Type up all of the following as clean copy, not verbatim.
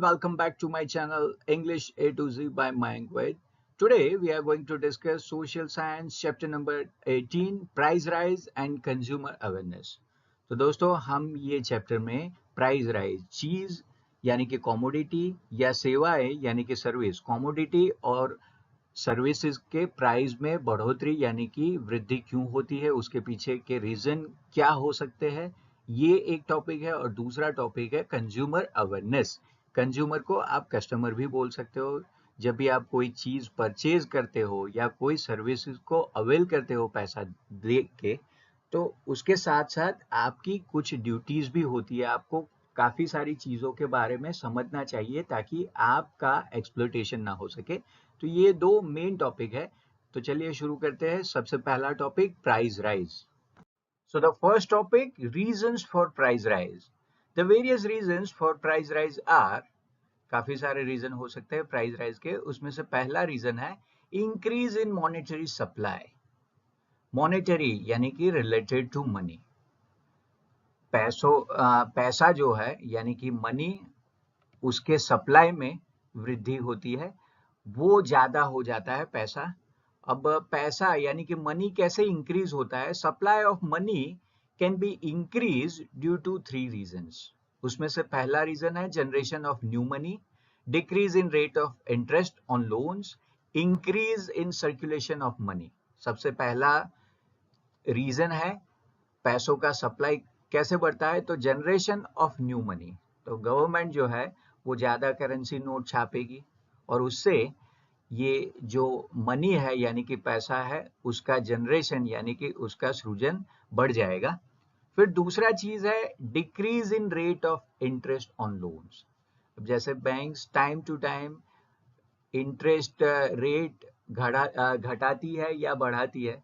welcome back to my channel English A to Z by Mayank Vaid. Today we are going to discuss social science chapter number 18 price rise and consumer awareness. तो दोस्तों हम ये chapter में price rise चीज यानी कि commodity या सेवाएं यानी कि सर्विस कमोडिटी और सर्विसेज के प्राइस में बढ़ोतरी यानी कि वृद्धि क्यों होती है उसके पीछे के रीजन क्या हो सकते हैं ये एक टॉपिक है और दूसरा टॉपिक है कंज्यूमर अवेयरनेस। कंज्यूमर को आप कस्टमर भी बोल सकते हो। जब भी आप कोई चीज परचेज करते हो या कोई सर्विसेज को अवेल करते हो पैसा दे के, तो उसके साथ साथ आपकी कुछ ड्यूटीज भी होती है। आपको काफी सारी चीजों के बारे में समझना चाहिए ताकि आपका एक्सप्लॉयटेशन ना हो सके। तो ये दो मेन टॉपिक है। तो चलिए शुरू करते हैं। सबसे पहला topic price rise. So the first topic, reasons for price rise. The various reasons for price rise are, काफी सारे रीजन हो सकते हैं प्राइस राइज के। उसमें से पहला रीजन है increase in monetary supply. Monetary यानी कि रिलेटेड टू मनी। पैसा जो है यानी कि मनी, उसके सप्लाई में वृद्धि होती है, वो ज्यादा हो जाता है पैसा। अब पैसा यानी कि मनी कैसे इंक्रीज होता है? Supply of money can be increase due to 3 reasons. उसमें से पहला रीजन है generation of new money, decrease in rate of interest on loans, increase in circulation of money. सबसे पहला रीजन है पैसों का सप्लाई कैसे बढ़ता है, तो जनरेशन ऑफ न्यू मनी। तो गवर्नमेंट जो है वो ज्यादा करेंसी नोट छापेगी और उससे ये जो मनी है यानी कि पैसा है उसका जनरेशन यानी कि उसका सृजन बढ़ जाएगा। फिर दूसरा चीज है decrease in rate of interest on loans. अब जैसे banks time to time interest rate घटाती है या बढ़ाती है।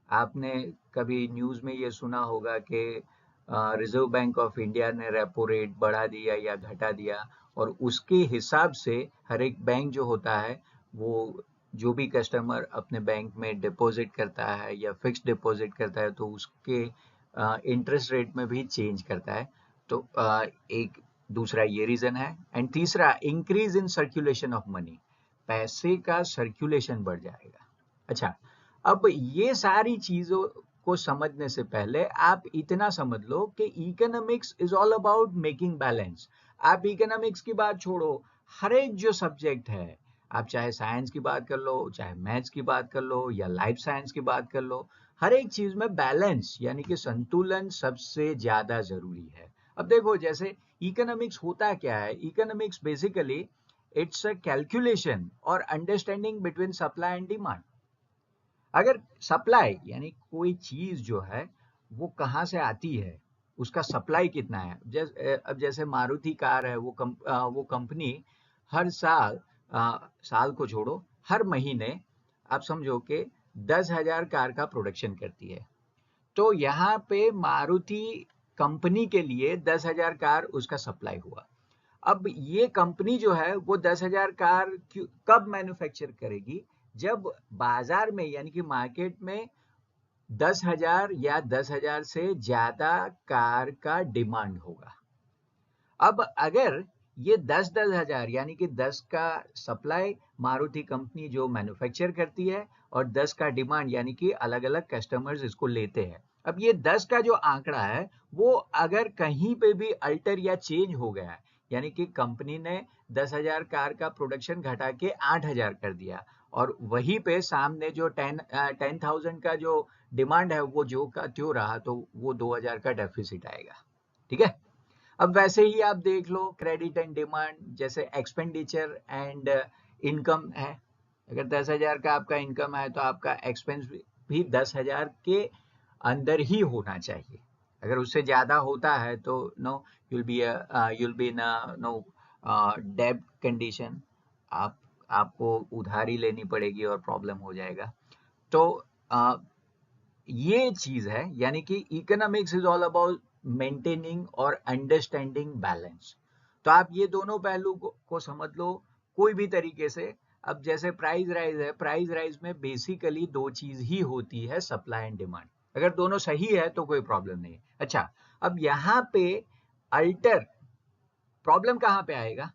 आपने कभी न्यूज में ये सुना होगा कि रिजर्व बैंक ऑफ इंडिया ने रेपो रेट बढ़ा दिया या घटा दिया, और उसके हिसाब से हर एक बैंक जो होता है वो जो भी कस्टमर अपने बैंक में डिपॉजिट करता है या फिक्स्ड डिपॉजिट करता है तो उसके इंटरेस्ट रेट में भी चेंज करता है। तो एक दूसरा ये रीजन है। एंड तीसरा increase in circulation of money, पैसे का सर्कुलेशन बढ़ जाएगा। अच्छा, अब ये सारी चीजों को समझने से पहले आप इतना समझ लो कि economics is all about making balance. आप इकोनॉमिक्स की बात छोड़ो, हर एक जो सब्जेक्ट है, आप चाहे साइंस की बात कर लो, चाहे मैथ्स की बात कर लो या लाइफ साइंस की बात कर लो, हर एक चीज में बैलेंस यानी कि संतुलन सबसे ज्यादा जरूरी है। अब देखो जैसे इकोनॉमिक्स होता क्या है, economics basically it's a calculation और understanding between supply and demand. अगर सप्लाई यानी कोई चीज जो है वो कहाँ से आती है, उसका सप्लाई कितना है। अब जैसे मारुति कार है, वो कंपनी हर साल, साल को छोड़ो, हर महीने आप समझो कि 10,000 कार का प्रोडक्शन करती है। तो यहाँ पे मारुति कंपनी के लिए 10,000 कार उसका सप्लाई हुआ। अब ये कंपनी जो है वो 10,000 कार कब मैन्युफैक्चर करेगी? जब बाजार में यानी कि मार्केट में 10,000 या 10,000 से ज्यादा कार का डिमांड होगा। अब अगर ये 10,000 यानी कि 10 का सप्लाई मारुति कंपनी जो मैन्युफैक्चर करती है और 10 का डिमांड यानी कि अलग अलग कस्टमर्स इसको लेते हैं। अब ये 10 का जो आंकड़ा है वो अगर कहीं पे भी अल्टर या चेंज हो गया है, यानी कि कंपनी ने 10,000 कार का प्रोडक्शन घटा के 8,000 कर दिया और वहीं पे सामने जो 10,000 का जो डिमांड है वो जो का त्यों रहा, तो वो 2,000 का डेफिसिट आएगा। ठीक है। अब वैसे ही आप देख लो क्रेडिट एंड डिमांड, जैसे एक्सपेंडिचर एंड इनकम है। अगर 10,000 का आपका इनकम है तो आपका एक्सपेंस भी 10,000 के अंदर ही होना चाहिए। अगर उससे ज्यादा होता है तो no, you'll be in a no डेब्ट कंडीशन। आपको उधारी लेनी पड़ेगी और प्रॉब्लम हो जाएगा। तो ये चीज है, यानी कि economics is all about maintaining और अंडरस्टैंडिंग बैलेंस। तो आप ये दोनों पहलू को समझ लो कोई भी तरीके से। अब जैसे प्राइस राइज है, प्राइस राइज में बेसिकली दो चीज ही होती है, सप्लाई एंड डिमांड। अगर दोनों सही है तो कोई प्रॉब्लम नहीं। अच्छा, अब यहाँ पे अल्टर प्रॉब्लम कहाँ पे आएगा?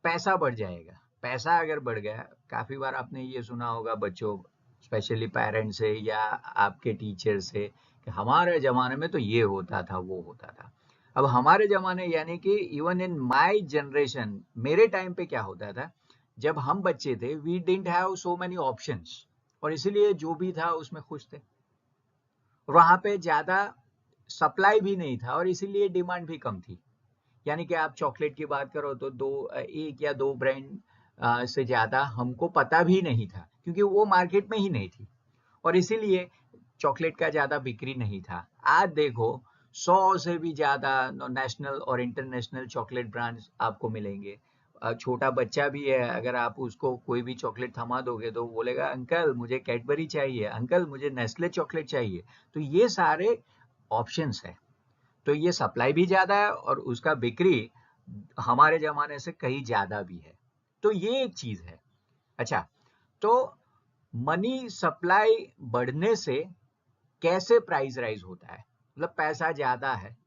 पैसा बढ़ जाएगा। पैसा अगर बढ़ गया, काफी बार आपने ये सुना होगा बच्चों, स्पेशली पेरेंट्स से या आपके टीचर से, कि हमारे जमाने में तो ये होता था वो होता था। अब हमारे जमाने यानी कि इवन इन माय जनरेशन, मेरे टाइम पे क्या होता था, जब हम बच्चे थे we didn't have so many options, और इसीलिए जो भी था उसमें खुश थे। वहां पे ज्यादा सप्लाई भी नहीं था और इसीलिए डिमांड भी कम थी। यानी कि आप चॉकलेट की बात करो तो एक या दो ब्रांड से ज्यादा हमको पता भी नहीं था, क्योंकि वो मार्केट में ही नहीं थी, और इसीलिए चॉकलेट का ज्यादा बिक्री नहीं था। आज देखो 100 से भी ज्यादा नेशनल और इंटरनेशनल चॉकलेट ब्रांड्स आपको मिलेंगे। छोटा बच्चा भी है, अगर आप उसको कोई भी चॉकलेट थमा दोगे तो वो बोलेगा अंकल मुझे कैडबरी चाहिए, अंकल मुझे नेस्ले चॉकलेट चाहिए। तो ये सारे ऑप्शंस है, तो ये सप्लाई भी ज्यादा है और उसका बिक्री हमारे जमाने से कहीं ज्यादा भी है। तो ये एक चीज है। अच्छा, तो मनी सप्लाई बढ़ने से कैसे प्राइस राइज होता है? मतलब पैसा ज्यादा है,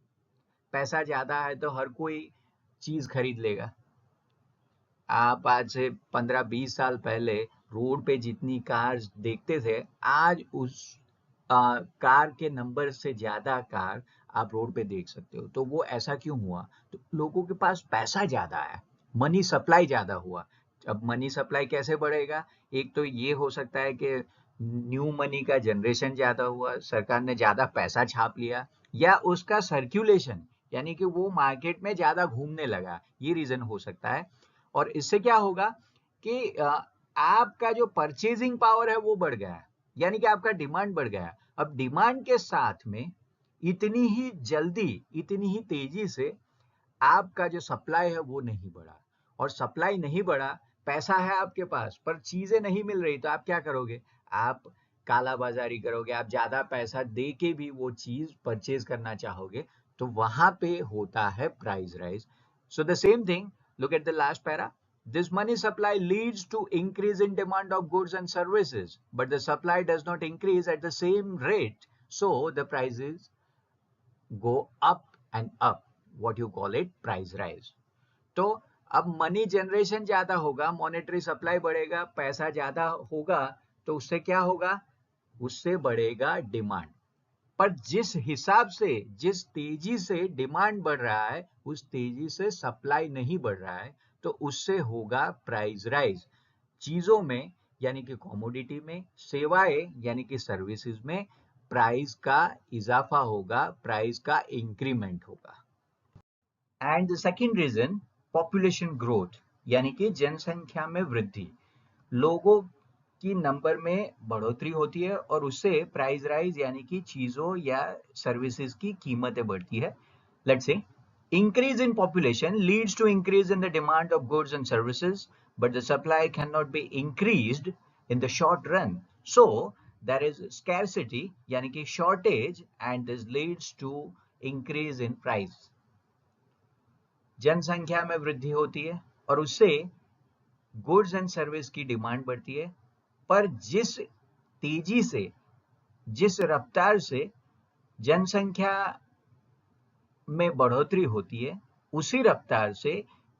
पैसा ज्यादा है तो हर कोई चीज खरीद लेगा। आप आज से 15-20 साल पहले रोड पे जितनी कार्स देखते थे, आज उस कार के नंबर से ज्यादा कार आप रोड पे देख सकते हो। तो वो ऐसा क्यों हुआ? तो लोगों के पास पैसा ज्यादा है, मनी सप्लाई ज्यादा हुआ। अब मनी सप्लाई कैसे बढ़ेगा? एक तो ये हो सकता है कि न्यू मनी का जनरेशन ज्यादा हुआ, सरकार ने ज्यादा पैसा छाप लिया, या उसका सर्कुलेशन यानी कि वो मार्केट में ज्यादा घूमने लगा, ये रीजन हो सकता है। और इससे क्या होगा कि आपका जो परचेजिंग पावर है वो बढ़ गया है, यानी कि आपका डिमांड बढ़ गया है। अब डिमांड के साथ में इतनी ही जल्दी, इतनी ही तेजी से आपका जो सप्लाई है वो नहीं बढ़ा, और सप्लाई नहीं बढ़ा, पैसा है आपके पास पर चीजें नहीं मिल रही, तो आप क्या करोगे? आप काला बाजारी करोगे, आप ज्यादा पैसा दे के भी वो चीज परचेज करना चाहोगे, तो वहां पे होता है price rise. So the same thing, look at the last para. This money supply leads to increase in demand of goods and services, but the supply does not increase at the same rate, so the prices go up and up, what you call it price rise. तो अब money generation ज्यादा होगा, monetary supply बढ़ेगा, पैसा ज्यादा होगा, तो उससे क्या होगा? उससे बढ़ेगा डिमांड। पर जिस हिसाब से, जिस तेजी से डिमांड बढ़ रहा है उस तेजी से सप्लाई नहीं बढ़ रहा है, तो उससे होगा प्राइस राइज। चीजों में यानी कि कमोडिटी में, सेवाएं यानी कि सर्विसेज में प्राइस का इजाफा होगा, प्राइस का इंक्रीमेंट होगा। And the second reason, population growth, यानी कि जनसंख्या में वृद्धि। लोगों की नंबर में बढ़ोतरी होती है और उससे प्राइस राइज यानी कि चीजों या सर्विसेज की कीमतें बढ़ती है। Let's say increase in population leads to increase in the demand of goods and services, but the supply cannot be increased in the short run, so there is scarcity यानी कि shortage, and this leads to increase in price। जनसंख्या में वृद्धि होती है और उससे goods and service की डिमांड बढ़ती है, पर जिस तेजी से, जिस रफ्तार से जनसंख्या में बढ़ोतरी होती है, उसी रफ्तार से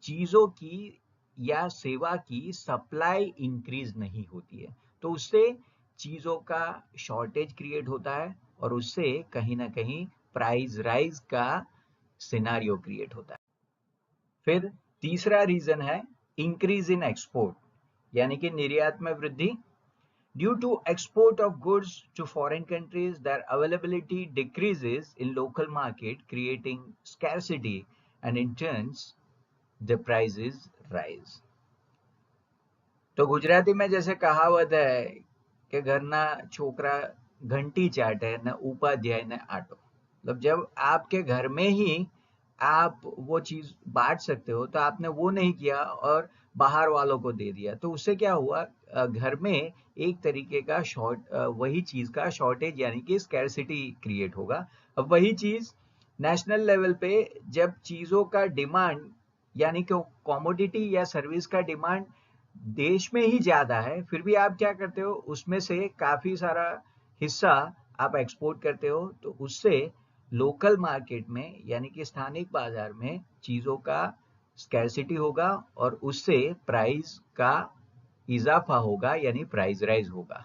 चीजों की या सेवा की सप्लाई इंक्रीज नहीं होती है, तो उससे चीजों का शॉर्टेज क्रिएट होता है और उससे कहीं ना कहीं प्राइस राइज का सिनारियो क्रिएट होता है। फिर तीसरा रीजन है इंक्रीज इन एक्सपोर्ट, यानी कि निर्यात में वृद्धि। Due to export of goods to foreign countries, their availability decreases in local market, creating scarcity, and in turn, the prices rise. तो गुजराती में जैसे कहावत है कि घरना छोकरा घंटी चाटे न उपाध्याय न आटो, मतलब जब आपके घर में ही आप वो चीज बांट सकते हो तो आपने वो नहीं किया और बाहर वालों को दे दिया, तो उससे क्या हुआ? घर में एक तरीके का वही चीज का शॉर्टेज यानी कि स्कैरसिटी क्रिएट होगा। अब वही चीज नेशनल लेवल पे जब चीजों का डिमांड यानी कि कमोडिटी या सर्विस का डिमांड देश में ही ज्यादा है, फिर भी आप क्या करते हो? उसमें से काफी सारा हिस्सा आप एक्सपोर्ट करते हो, तो उससे लोकल मार्केट में यानी कि स्थानिक बाजार में चीजों का स्कैरसिटी होगा और उससे प्राइस का इजाफा होगा यानी प्राइस राइज होगा।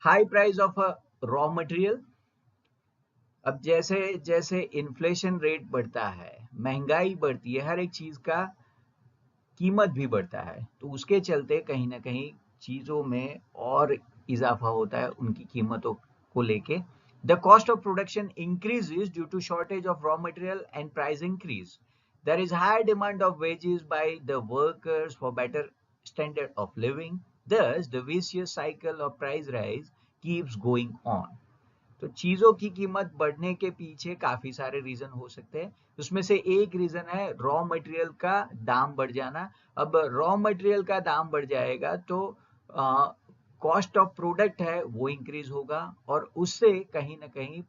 High price of a raw material, अब जैसे जैसे इन्फ्लेशन रेट बढ़ता है, महंगाई बढ़ती है, हर एक चीज का कीमत भी बढ़ता है, तो उसके चलते कहीं ना कहीं चीजों में और इजाफा होता है उनकी कीमतों को लेके। The cost of production increases due to shortage of raw material and price increase. There is high demand of wages by the workers for better standard of living, thus the vicious cycle of price rise keeps going on। तो चीजों की कीमत बढ़ने के पीछे काफी सारे reason हो सकते हैं, उसमें से एक रीजन है रॉ मटेरियल का दाम बढ़ जाना। अब रॉ मटेरियल का दाम बढ़ जाएगा तो कॉस्ट ऑफ प्रोडक्ट है वो इंक्रीज होगा और उससे कहीं ना कहीं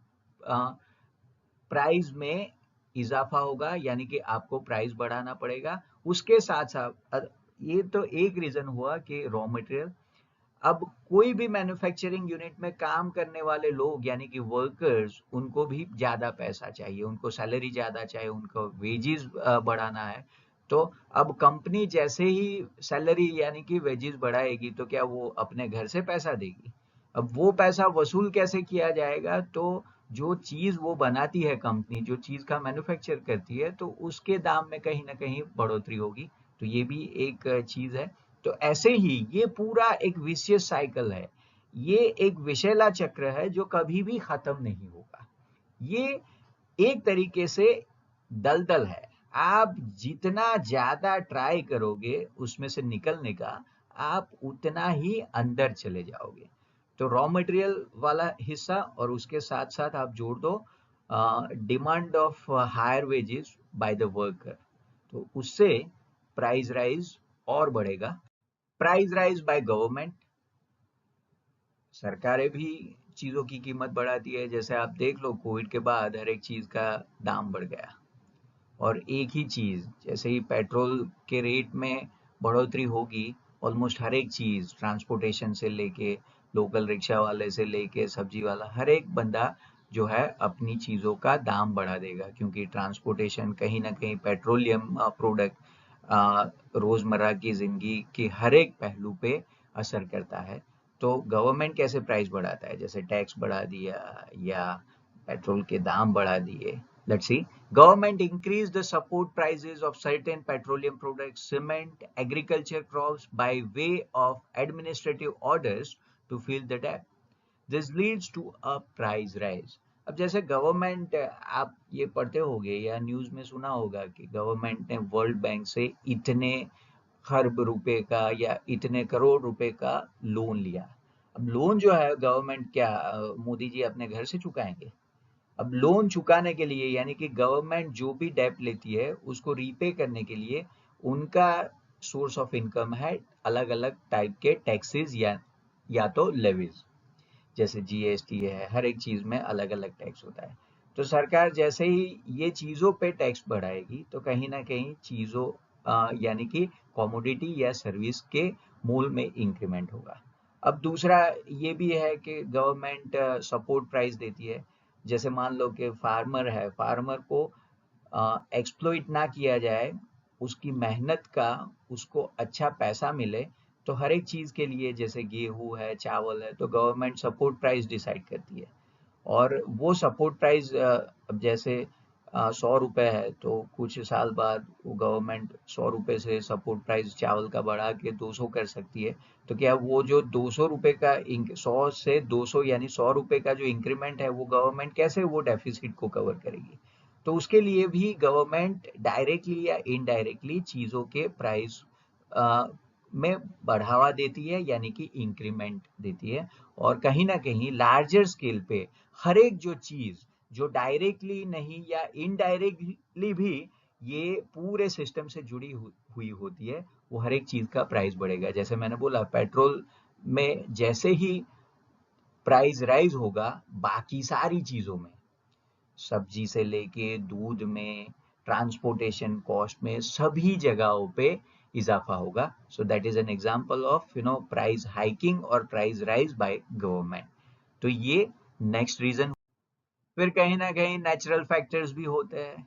प्राइस में इजाफा होगा, यानी कि आपको प्राइस बढ़ाना पड़ेगा। उसके साथ साथ ये तो एक रीजन हुआ कि रॉ मटेरियल। अब कोई भी मैन्युफैक्चरिंग यूनिट में काम करने वाले लोग यानी कि वर्कर्स, उनको भी ज्यादा पैसा चाहिए, उनको सैलरी ज्यादा चाहिए, उनको वेजेस बढ़ाना है। तो अब कंपनी जैसे ही सैलरी यानी कि वेजेस बढ़ाएगी तो क्या वो अपने घर से पैसा देगी? अब वो पैसा वसूल कैसे किया जाएगा? तो जो चीज वो बनाती है कंपनी, जो चीज का मैन्युफैक्चर करती है, तो उसके दाम में कहीं ना कहीं बढ़ोतरी होगी। तो ये भी एक चीज है। तो ऐसे ही ये पूरा एक विशियस साइकिल है, ये एक विषैला चक्र है जो कभी भी खत्म नहीं होगा। ये एक तरीके से दलदल है, आप जितना ज्यादा ट्राई करोगे उसमें से निकलने का, आप उतना ही अंदर चले जाओगे। तो रॉ मटेरियल वाला हिस्सा और उसके साथ साथ आप जोड़ दो demand of higher wages by the worker, तो उससे प्राइस राइज और बढ़ेगा। प्राइस राइज बाय गवर्नमेंट, सरकारें भी चीजों की कीमत बढ़ाती है। जैसे आप देख लो कोविड के बाद हर एक चीज का दाम बढ़ गया, और एक ही चीज जैसे ही पेट्रोल के रेट में बढ़ोतरी होगी, ऑलमोस्ट हर एक चीज, ट्रांसपोर्टेशन से लेके लोकल रिक्शा वाले से लेके सब्जी वाला, हर एक बंदा जो है अपनी चीजों का दाम बढ़ा देगा, क्योंकि ट्रांसपोर्टेशन कहीं ना कहीं पेट्रोलियम प्रोडक्ट रोजमर्रा की जिंदगी के हर एक पहलू पे असर करता है। तो गवर्नमेंट कैसे प्राइस बढ़ाता है? जैसे टैक्स बढ़ा दिया या पेट्रोल के दाम बढ़ा दिए। Let's see, government increased the support prices of certain petroleum products, cement, agriculture crops by way of administrative orders to fill the debt. This leads to a price rise। अब जैसे government, आप ये पढ़ते होंगे या न्यूज में सुना होगा कि गवर्नमेंट ने वर्ल्ड बैंक से इतने खरब रुपए का या इतने करोड़ रुपए का लोन लिया। अब लोन जो है गवर्नमेंट क्या मोदी जी अपने घर से चुकाएंगे? अब लोन चुकाने के लिए यानी कि गवर्नमेंट जो भी डेब्ट लेती है उसको रीपे करने के लिए उनका सोर्स ऑफ इनकम है अलग अलग टाइप के टैक्सेस या तो लेवीज, जैसे जीएसटी है, हर एक चीज में अलग अलग टैक्स होता है। तो सरकार जैसे ही ये चीजों पे टैक्स बढ़ाएगी तो कहीं ना कहीं चीजों यानी कि कमोडिटी या सर्विस के मूल में इंक्रीमेंट होगा। अब दूसरा ये भी है कि गवर्नमेंट सपोर्ट प्राइस देती है। जैसे मान लो कि फार्मर है, फार्मर को एक्सप्लॉइट ना किया जाए, उसकी मेहनत का उसको अच्छा पैसा मिले, तो हर एक चीज के लिए जैसे गेहूं है, चावल है, तो गवर्नमेंट सपोर्ट प्राइस डिसाइड करती है। और वो सपोर्ट प्राइस अब जैसे 100 रुपए है तो कुछ साल बाद वो गवर्नमेंट 100 रुपए से सपोर्ट प्राइस चावल का बढ़ा के 200 कर सकती है। तो क्या वो जो 200 रुपए का 100 से 200 यानी 100 रुपए का जो इंक्रीमेंट है वो गवर्नमेंट कैसे वो डेफिसिट को कवर करेगी? तो उसके लिए भी गवर्नमेंट डायरेक्टली या इनडायरेक्टली चीजों के प्राइस में बढ़ावा देती है यानी कि इंक्रीमेंट देती है। और कहीं ना कहीं लार्जर स्केल पे हर एक जो चीज जो डायरेक्टली नहीं या इनडायरेक्टली भी ये पूरे सिस्टम से जुड़ी हुई होती है, वो हर एक चीज का प्राइस बढ़ेगा। जैसे मैंने बोला पेट्रोल में जैसे ही प्राइस राइज होगा, बाकी सारी चीजों में, सब्जी से लेके दूध में, ट्रांसपोर्टेशन कॉस्ट में, सभी जगहों पे इजाफा होगा। So that is an example of price hiking और प्राइस राइज बाय गवर्नमेंट। तो ये नेक्स्ट रीजन। फिर कहीं ना कहीं नेचुरल फैक्टर्स भी होते हैं।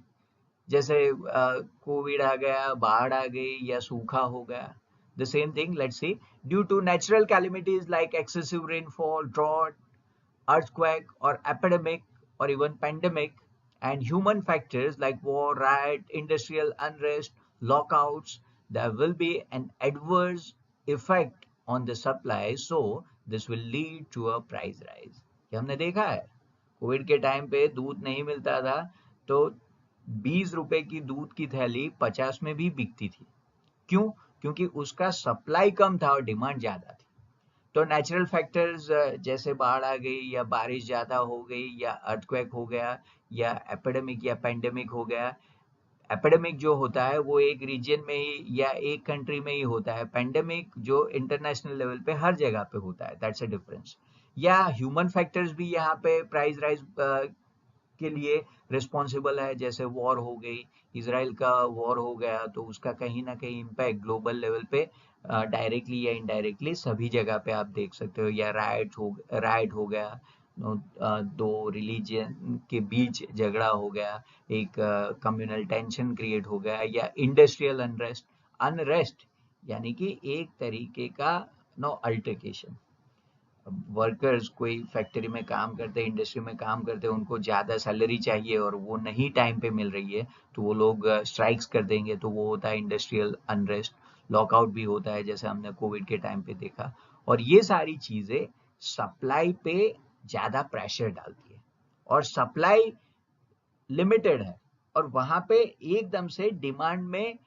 जैसे कोविड आ गया, बाढ़ आ गई या सूखा हो गया. The same thing, let's see, due to natural calamities like excessive rainfall, drought, earthquake, or epidemic, or even pandemic, and human factors like war, riot, industrial unrest, lockouts, there will be an adverse effect on the supply. So this will lead to a price rise. ये हमने देखा है. Covid के time पे दूध नहीं मिलता था, तो 20 रुपए की दूध की थैली 50 में भी बिकती थी. क्यों? क्योंकि उसका सप्लाई कम था और डिमांड ज्यादा थी. तो नेचुरल फैक्टर्स जैसे बाढ़ आ गई या बारिश ज्यादा हो गई या अर्थक्वेक हो गया या एपिडेमिक या पेंडेमिक हो गया. एपिडेमिक जो होता है वो एक रीजन में ही या एक कंट्री में ही होता है. पेंडेमिक जो इंटरनेशनल लेवल पे हर जगह पे होता है. That's a difference. या ह्यूमन फैक्टर्स भी यहाँ पे प्राइस राइज के लिए रिस्पॉन्सिबल है. जैसे वॉर हो गई, इसराइल का वॉर हो गया, तो उसका कहीं ना कहीं इम्पैक्ट ग्लोबल लेवल पे डायरेक्टली या इनडायरेक्टली सभी जगह पे आप देख सकते हो. या राइट हो गया, दो रिलीजन के बीच झगड़ा हो गया, एक कम्युनल टेंशन क्रिएट हो गया, या इंडस्ट्रियल अनरेस्ट यानी कि एक तरीके का अल्टरकेशन. वर्कर्स कोई फैक्ट्री में काम करते हैं, इंडस्ट्री में काम करते हैं, उनको ज़्यादा सैलरी चाहिए और वो नहीं टाइम पे मिल रही है, तो वो लोग स्ट्राइक्स कर देंगे, तो वो होता है इंडस्ट्रियल अनरेस्ट. लॉकआउट भी होता है जैसे हमने कोविड के टाइम पे देखा. और ये सारी चीज़ें सप्लाई पे ज़्यादा प्रेशर डालती है. और सप्लाई लिमिटेड है और वहां पे एकदम से डिमांड में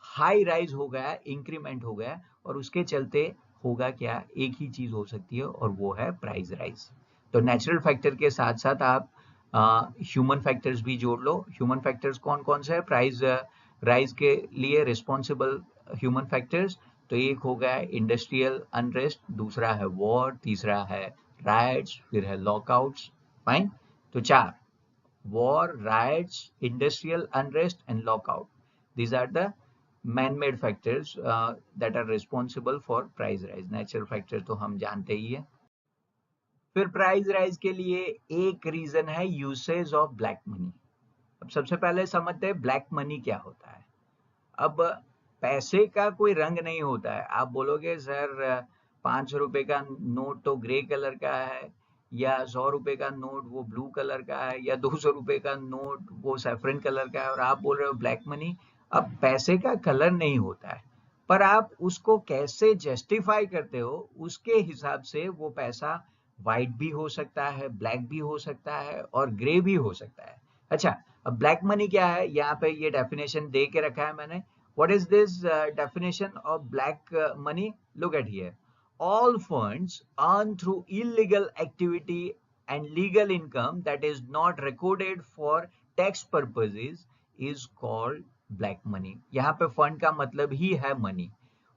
हाई राइज हो गया, इंक्रीमेंट हो गया, और उसके चलते होगा क्या, एक ही चीज हो सकती है और वो है प्राइस राइज. तो नेचुरल फैक्टर के साथ साथ आप ह्यूमन फैक्टर्स भी जोड़ लो. ह्यूमन फैक्टर्स कौन कौन से है प्राइस राइज के लिए रिस्पॉन्सिबल ह्यूमन फैक्टर्स? तो एक हो गया इंडस्ट्रियल अनरेस्ट, दूसरा है वॉर, तीसरा है राइट्स, फिर है लॉकआउट्स. फाइन. तो चार: war, riots, industrial unrest, and lockout. These are the man-made factors that are responsible for price rise. Natural factor तो हम जानते ही है. फिर प्राइस राइज के लिए एक रीजन है यूसेज ऑफ ब्लैक मनी. अब सबसे पहले समझते हैं ब्लैक मनी क्या होता है. अब पैसे का कोई रंग नहीं होता है. आप बोलोगे सर 500 रुपए का नोट तो ग्रे कलर का है, या 100 रुपए का नोट वो ब्लू कलर का है, या 200 रुपए का नोट वो सैफरन कलर का है, और आप बोल रहे हो ब्लैक मनी. अब पैसे का कलर नहीं होता है, पर आप उसको कैसे जस्टिफाई करते हो उसके हिसाब से वो पैसा व्हाइट भी हो सकता है, ब्लैक भी हो सकता है, और ग्रे भी हो सकता है. अच्छा, अब ब्लैक मनी क्या है, यहाँ पे ये डेफिनेशन दे के रखा है मैंने. What is this definition of black money? Look at here. All funds earned through illegal activity and legal income that is not recorded for tax purposes is called black money. यहाँ पे fund का मतलब ही है money.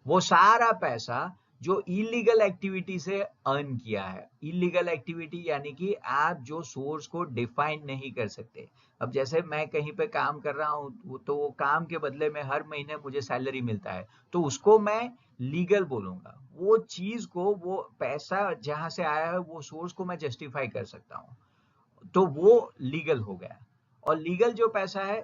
वो सारा पैसा जो illegal activity से अर्न किया है. इलीगल एक्टिविटी यानी कि आप जो सोर्स को डिफाइन नहीं कर सकते. अब जैसे मैं कहीं पे काम कर रहा हूँ, तो वो काम के बदले में हर महीने मुझे सैलरी मिलता है, तो उसको मैं लीगल बोलूंगा. वो चीज को, वो पैसा जहां से आया है, वो सोर्स को मैं जस्टिफाई कर सकता हूँ, तो वो लीगल हो गया. और लीगल जो पैसा है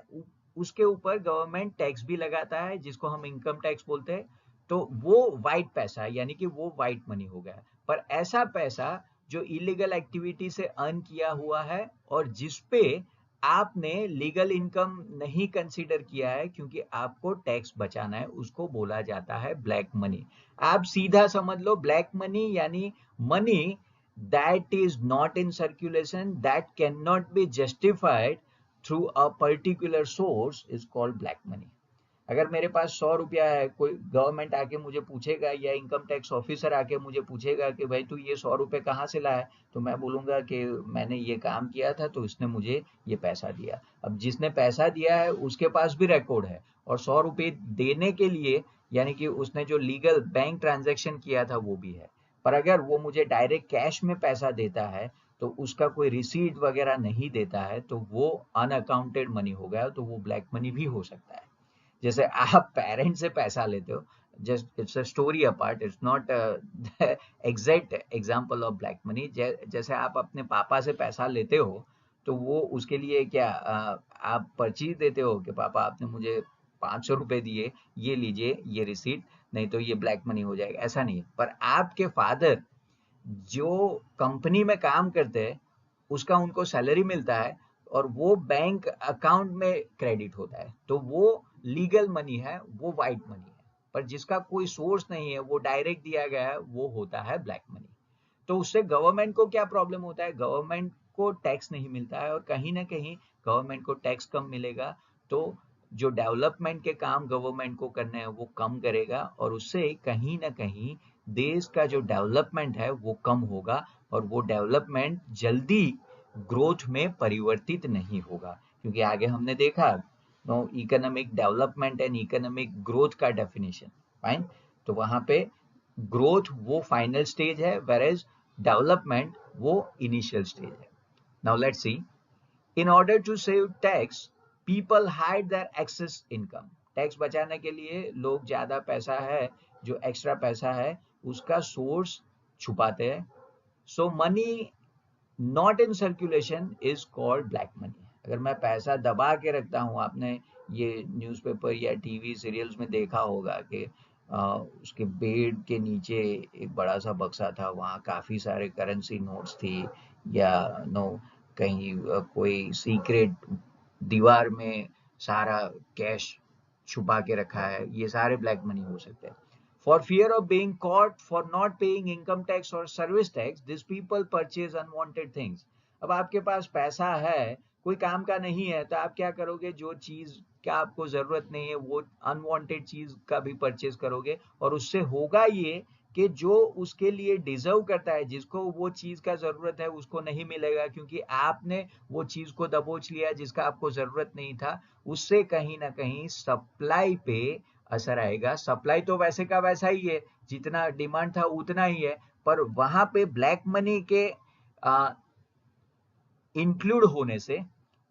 उसके ऊपर गवर्नमेंट टैक्स भी लगाता है, जिसको हम इनकम टैक्स बोलते हैं. तो वो वाइट पैसा है, यानी कि वो वाइट मनी हो गया. पर ऐसा पैसा जो इलीगल एक्टिविटी से अर्न किया हुआ है और जिसपे आपने लीगल इनकम नहीं कंसीडर किया है क्योंकि आपको टैक्स बचाना है, उसको बोला जाता है ब्लैक मनी. आप सीधा समझ लो, ब्लैक मनी यानी money that is not in circulation, that cannot be justified through a particular source is called black money. अगर मेरे पास 100 रुपया है, कोई गवर्नमेंट आके मुझे पूछेगा या इनकम टैक्स ऑफिसर आके मुझे पूछेगा कि भाई तू ये 100 रुपये कहाँ से लाया, तो मैं बोलूंगा कि मैंने ये काम किया था तो इसने मुझे ये पैसा दिया. अब जिसने पैसा दिया है उसके पास भी रिकॉर्ड है, और 100 रुपये देने के लिए यानी कि उसने जो लीगल बैंक ट्रांजेक्शन किया था वो भी है. पर अगर वो मुझे डायरेक्ट कैश में पैसा देता है तो उसका कोई रिसीट वगैरह नहीं देता है, तो वो अनअकाउंटेड मनी हो गया, तो वो ब्लैक मनी भी हो सकता है. जैसे आप पेरेंट से पैसा लेते हो, just it's a story apart, it's not exact example of black money. जैसे आप अपने पापा से पैसा लेते हो, तो वो उसके लिए क्या आप पर्ची देते हो कि पापा आपने मुझे 500 रुपए दिए, ये लीजिए ये रिसीट, नहीं तो ये ब्लैक मनी हो जाएगा, ऐसा नहीं है। पर आपके फादर जो कंपनी में काम करते हैं उसका उनको सैलरी मिलता है और वो बैंक अकाउंट में क्रेडिट होता है, तो वो लीगल मनी है, वो वाइट मनी है। पर जिसका कोई सोर्स नहीं है, वो डायरेक्ट दिया गया है, वो होता है ब्लैक मनी। तो उससे गवर्नमेंट को क्या प्रॉब्लम होता है? गवर्नमेंट को टैक्स नहीं मिलता है और कहीं ना कहीं गवर्नमेंट को टैक्स कम मिलेगा, तो जो डेवलपमेंट के काम गवर्नमेंट को करने हैं वो कम करेगा और उससे कहीं ना कहीं देश का जो डेवलपमेंट है वो कम होगा और वो डेवलपमेंट जल्दी ग्रोथ में परिवर्तित नहीं होगा। क्योंकि आगे हमने देखा no economic development and economic growth का डेफिनेशन, फाइन। तो वहां पे ग्रोथ वो फाइनल स्टेज है, whereas डेवलपमेंट वो इनिशियल स्टेज है। Now let's see, in order to save tax people hide their excess income. Tax बचाने के लिए लोग ज्यादा पैसा है, जो एक्स्ट्रा पैसा है उसका सोर्स छुपाते हैं। So money not in circulation is called black money. अगर मैं पैसा दबा के रखता हूँ, आपने ये न्यूज़पेपर या टीवी सीरियल्स में देखा होगा कि उसके बेड के नीचे एक बड़ा सा बक्सा था, वहाँ काफी सारे करेंसी नोट्स थी, या नो कहीं कोई सीक्रेट दीवार में सारा कैश छुपा के रखा है, ये सारे ब्लैक मनी हो सकते हैं। For fear of being caught for not paying income tax or service tax, these people purchase unwanted things. अब आपके पास पैसा है, कोई काम का नहीं है, तो आप क्या करोगे? जो चीज का आपको जरूरत नहीं है वो अनवांटेड चीज का भी परचेज करोगे, और उससे होगा ये कि जो उसके लिए डिजर्व करता है, जिसको वो चीज का जरूरत है, उसको नहीं मिलेगा, क्योंकि आपने वो चीज को दबोच लिया जिसका आपको जरूरत नहीं था। उससे कहीं ना कहीं सप्लाई पे असर आएगा। सप्लाई तो वैसे का वैसा ही है, जितना डिमांड था उतना ही है, पर वहां पे ब्लैक मनी के इंक्लूड होने से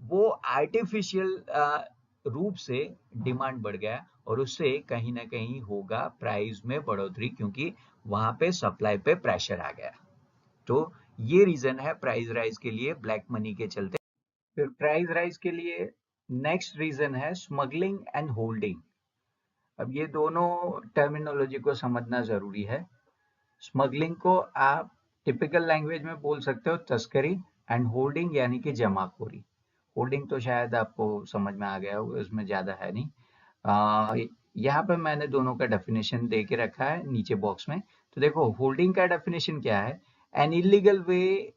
वो आर्टिफिशियल रूप से डिमांड बढ़ गया और उससे कहीं ना कहीं होगा प्राइस में बढ़ोतरी, क्योंकि वहां पे सप्लाई पे प्रेशर आ गया। तो ये रीजन है प्राइस राइज के लिए ब्लैक मनी के चलते। फिर प्राइस राइज के लिए नेक्स्ट रीजन है स्मगलिंग एंड होल्डिंग। अब ये दोनों टर्मिनोलॉजी को समझना जरूरी है। स्मगलिंग को आप टिपिकल लैंग्वेज में बोल सकते हो तस्करी, एंड होल्डिंग यानी कि जमाखोरी। होल्डिंग तो शायद आपको समझ में आ गया होगा, उसमें ज्यादा है नहीं। यहाँ पे मैंने दोनों का डेफिनेशन दे के रखा है नीचे बॉक्स में। तो देखो होल्डिंग का डेफिनेशन क्या है? An illegal way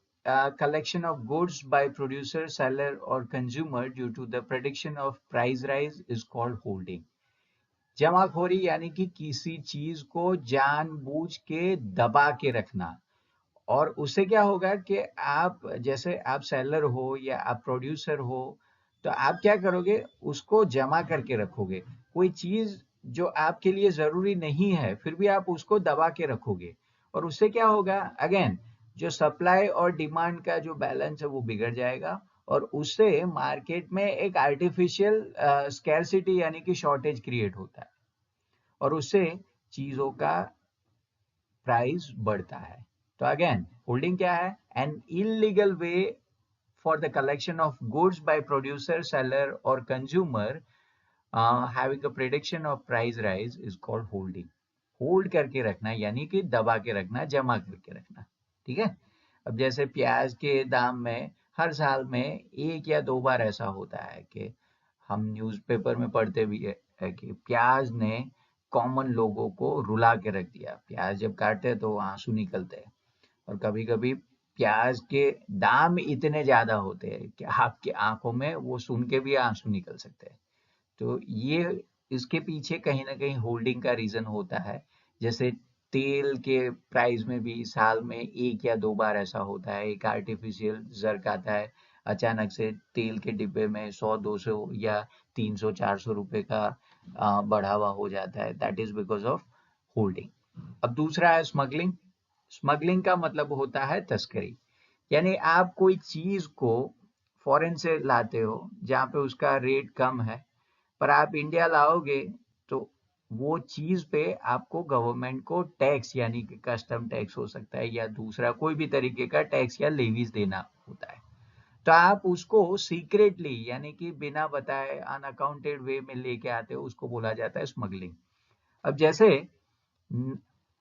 collection of goods by producer, seller or consumer due to the prediction of price rise is called holding. जमाखोरी यानी कि किसी चीज को जानबूझ के दबा के रखना, और उससे क्या होगा कि आप जैसे आप सेलर हो या आप प्रोड्यूसर हो, तो आप क्या करोगे? उसको जमा करके रखोगे। कोई चीज जो आपके लिए जरूरी नहीं है फिर भी आप उसको दबा के रखोगे, और उससे क्या होगा? अगेन जो सप्लाई और डिमांड का जो बैलेंस है वो बिगड़ जाएगा, और उससे मार्केट में एक आर्टिफिशियल स्कैरसिटी यानी कि शॉर्टेज क्रिएट होता है, और उससे चीजों का प्राइस बढ़ता है। तो अगेन होल्डिंग क्या है? An illegal way for the collection of goods by producer, seller और consumer having a prediction of price rise is called holding. Hold करके रखना यानी कि दबा के रखना, जमा करके रखना। ठीक है। अब जैसे प्याज के दाम में हर साल में एक या दो बार ऐसा होता है कि हम न्यूज़पेपर में पढ़ते भी है कि प्याज ने कॉमन लोगों को रुला के रख दिया। प्याज जब काटते हैं तो आंसू निकलते हैं, और कभी कभी प्याज के दाम इतने ज्यादा होते हैं कि आपकी आंखों में वो सुन के भी आंसू निकल सकते हैं। तो ये इसके पीछे कहीं ना कहीं होल्डिंग का रीजन होता है। जैसे तेल के प्राइस में भी साल में एक या दो बार ऐसा होता है, एक आर्टिफिशियल जर्क आता है, अचानक से तेल के डिब्बे में 100-200 या 300-400 रुपए का बढ़ावा हो जाता है। That is because of holding. अब दूसरा है स्मगलिंग। स्मगलिंग का मतलब होता है तस्करी, यानी आप कोई चीज को फॉरेन से लाते हो जहाँ पे उसका रेट कम है, पर आप इंडिया लाओगे तो वो चीज पे आपको गवर्नमेंट को टैक्स यानी कि कस्टम टैक्स हो सकता है या दूसरा कोई भी तरीके का टैक्स या लेवीज देना होता है। तो आप उसको सीक्रेटली यानी कि बिना बताए अनअकाउंटेड वे में लेके आते हो, उसको बोला जाता है स्मगलिंग। अब जैसे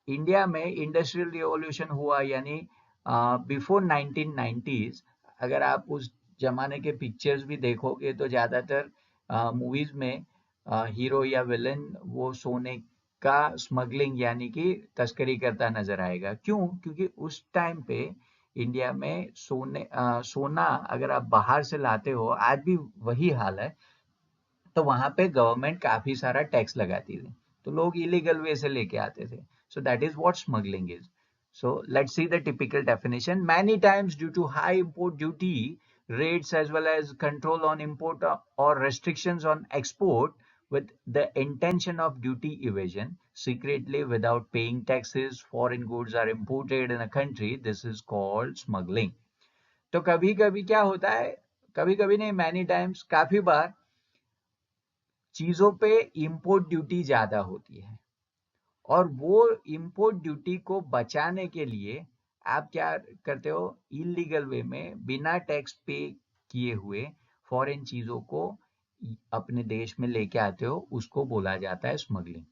इंडिया में इंडस्ट्रियल रिवॉल्यूशन हुआ, यानी बिफोर 1990s, अगर आप उस जमाने के पिक्चर्स भी देखोगे तो ज्यादातर मूवीज में हीरो या विलन वो सोने का स्मगलिंग यानी कि तस्करी करता नजर आएगा। क्यों? क्योंकि उस टाइम पे इंडिया में सोना अगर आप बाहर से लाते हो, आज भी वही हाल है, तो वहां पे गवर्नमेंट काफी सारा टैक्स लगाती थी, तो लोग इलीगल वे से लेके आते थे। So that is what smuggling is. So let's see the typical definition. Many times due to high import duty rates as well as control on import or restrictions on export with the intention of duty evasion, secretly without paying taxes, foreign goods are imported in a country. This is called smuggling. तो कभी कभी क्या होता है, कभी कभी नहीं, many times, काफी बार चीजों पे इंपोर्ट ड्यूटी ज्यादा होती है, और वो इंपोर्ट ड्यूटी को बचाने के लिए आप क्या करते हो, इलीगल वे में बिना टैक्स पे किए हुए फॉरेन चीजों को अपने देश में लेके आते हो, उसको बोला जाता है स्मगलिंग।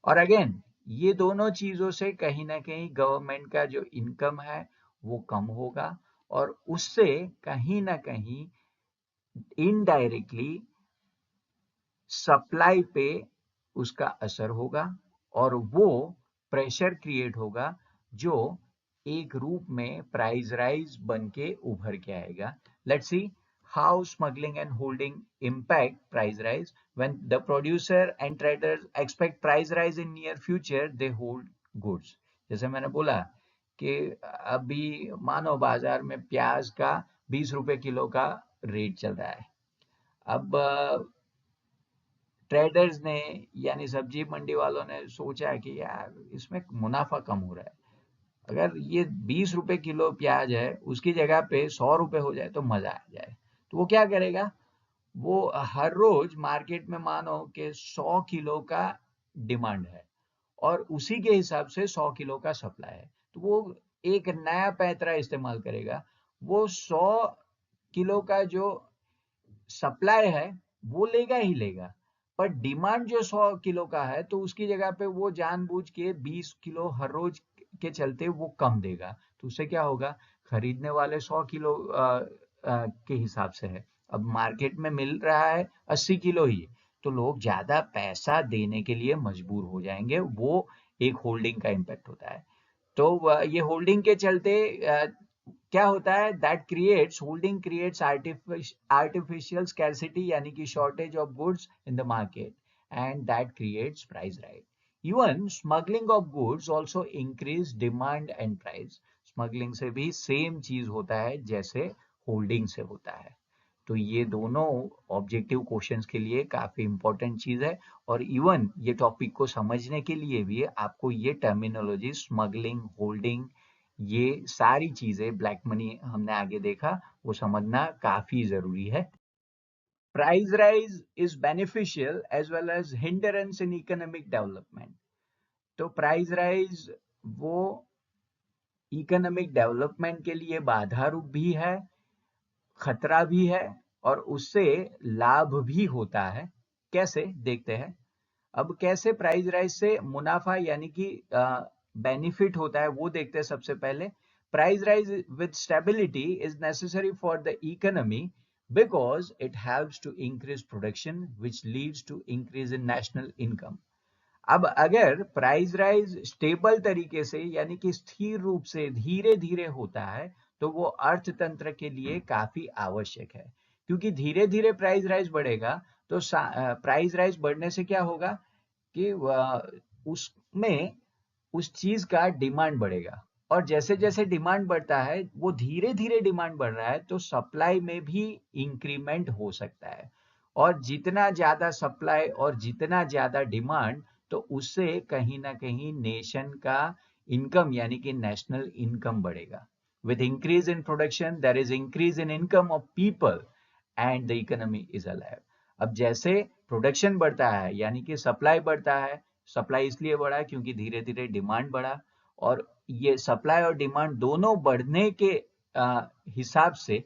और अगेन, ये दोनों चीजों से कहीं ना कहीं गवर्नमेंट का जो इनकम है वो कम होगा, और उससे कहीं ना कहीं इनडायरेक्टली सप्लाई पे उसका असर होगा, और वो प्रेशर क्रिएट होगा जो एक रूप में प्राइस राइज बन के उभर के आएगा। Let's see how smuggling and holding impact price rise. When the producer and traders expect price rise in near future, they hold goods. जैसे मैंने बोला कि अभी मानो बाजार में प्याज का 20 रुपए किलो का रेट चल रहा है। अब ट्रेडर्स ने यानी सब्जी मंडी वालों ने सोचा कि यार इसमें मुनाफा कम हो रहा है, अगर ये 20 रुपए किलो प्याज है उसकी जगह पे 100 रुपए हो जाए तो मजा आ जाए। तो वो क्या करेगा, वो हर रोज मार्केट में मानो कि 100 किलो का डिमांड है और उसी के हिसाब से 100 किलो का सप्लाई है, तो वो एक नया पैंतरा इस्तेमाल करेगा। वो 100 किलो का जो सप्लाई है वो लेगा ही लेगा, पर डिमांड जो 100 किलो का है तो उसकी जगह पे वो जानबूझ के 20 किलो हर रोज के चलते वो कम देगा। तो उससे क्या होगा, खरीदने वाले 100 किलो के हिसाब से है, अब मार्केट में मिल रहा है 80 किलो ही, तो लोग ज्यादा पैसा देने के लिए मजबूर हो जाएंगे। वो एक होल्डिंग का इम्पैक्ट होता है। तो ये होल्डिंग के चलते क्या होता है, that creates holding creates artificial scarcity यानी कि shortage of goods in the market, and that creates price rise. Even smuggling of goods also increase demand and price. Smuggling से भी सेम चीज होता है जैसे होल्डिंग से होता है। तो ये दोनों ऑब्जेक्टिव क्वेश्चंस के लिए काफी इंपॉर्टेंट चीज है, और इवन ये टॉपिक को समझने के लिए भी आपको ये टर्मिनोलॉजी स्मगलिंग, होल्डिंग, ये सारी चीजें, ब्लैक मनी हमने आगे देखा, वो समझना काफी जरूरी है। Price rise is beneficial as well as hindrance in economic development. तो प्राइस राइज वो इकोनॉमिक डेवलपमेंट के लिए बाधा रूप भी है, खतरा भी है, और उससे लाभ भी होता है। कैसे, देखते हैं। अब कैसे प्राइस राइज से मुनाफा यानी कि बेनिफिट होता है वो देखते हैं। सबसे पहले, price rise with stability is necessary for the economy because it helps to increase production which leads to increase in national income. अब अगर प्राइस राइज स्टेबल तरीके से यानी कि स्थिर रूप से धीरे धीरे होता है तो वो अर्थतंत्र के लिए काफी आवश्यक है, क्योंकि धीरे धीरे प्राइस राइज बढ़ेगा तो प्राइस राइज बढ़ने से क्या होगा कि उसमें उस चीज का डिमांड बढ़ेगा, और जैसे जैसे डिमांड बढ़ता है, वो धीरे धीरे डिमांड बढ़ रहा है, तो सप्लाई में भी इंक्रीमेंट हो सकता है, और जितना ज्यादा सप्लाई और जितना ज्यादा डिमांड, तो उससे कहीं ना कहीं नेशन का इनकम यानी कि नेशनल इनकम बढ़ेगा। With increase in production there is increase in income of people and the economy is alive. अब जैसे प्रोडक्शन बढ़ता है यानी कि सप्लाई बढ़ता है, सप्लाई इसलिए बढ़ा क्योंकि धीरे धीरे डिमांड बढ़ा, और ये सप्लाई और डिमांड दोनों बढ़ने के हिसाब से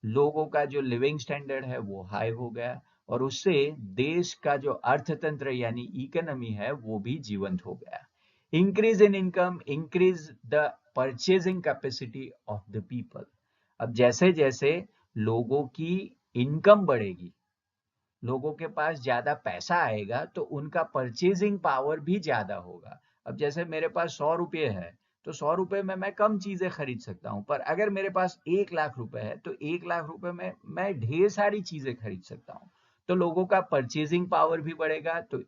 लोगों का जो लिविंग स्टैंडर्ड है वो हाई हो गया, और उससे देश का जो अर्थतंत्र यानी इकोनॉमी है वो भी जीवंत हो गया। Increase in income increase the purchasing capacity of the people. अब जैसे जैसे लोगों की इनकम बढ़ेगी, लोगों के पास ज्यादा पैसा आएगा, तो उनका परचेजिंग पावर भी ज्यादा होगा। अब जैसे मेरे पास 100 रुपये है, तो 100 रुपये में मैं कम चीजें खरीद सकता हूँ, पर अगर मेरे पास 1 लाख रुपए है तो 1 लाख रुपए में मैं ढेर सारी चीजें खरीद सकता हूँ। तो लोगों का परचेजिंग पावर भी बढ़ेगा। तो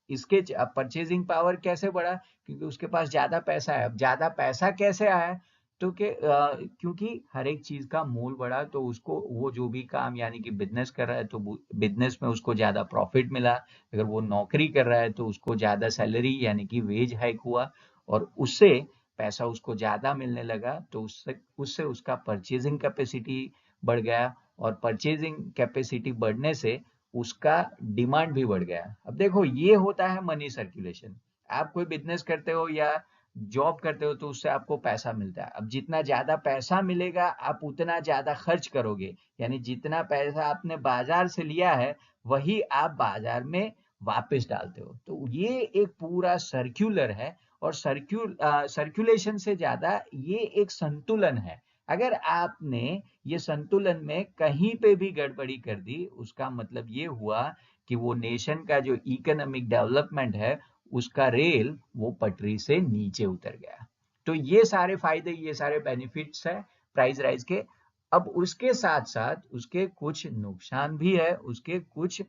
इसके परचेजिंग पावर कैसे बढ़ा? क्योंकि उसके पास ज्यादा पैसा है। अब ज्यादा पैसा कैसे आया? तो क्योंकि हर एक चीज का मोल बढ़ा, तो उसको वो जो भी काम यानी कि बिजनेस कर रहा है तो बिजनेस में उसको ज्यादा प्रॉफिट मिला। अगर वो नौकरी कर रहा है तो उसको ज्यादा सैलरी यानी कि वेज हाइक हुआ, और उससे पैसा उसको ज्यादा मिलने लगा, तो उससे उससे उसका परचेजिंग कैपेसिटी बढ़ गया, और परचेजिंग कैपेसिटी बढ़ने से उसका डिमांड भी बढ़ गया। अब देखो, ये होता है मनी सर्कुलेशन। आप कोई बिजनेस करते हो या जॉब करते हो तो उससे आपको पैसा मिलता है। अब जितना ज्यादा पैसा मिलेगा आप उतना ज्यादा खर्च करोगे, यानी जितना पैसा आपने बाजार से लिया है वही आप बाजार में वापस डालते हो। तो ये एक पूरा सर्क्यूलर है, और सर्कुलेशन से ज्यादा ये एक संतुलन है। अगर आपने ये संतुलन में कहीं पे भी गड़बड़ी कर दी, उसका मतलब ये हुआ कि वो नेशन का जो इकोनॉमिक डेवलपमेंट है उसका रेल वो पटरी से नीचे उतर गया। तो ये सारे फायदे, ये सारे बेनिफिट्स है प्राइस राइज के। अब उसके साथ साथ उसके कुछ नुकसान भी है, उसके कुछ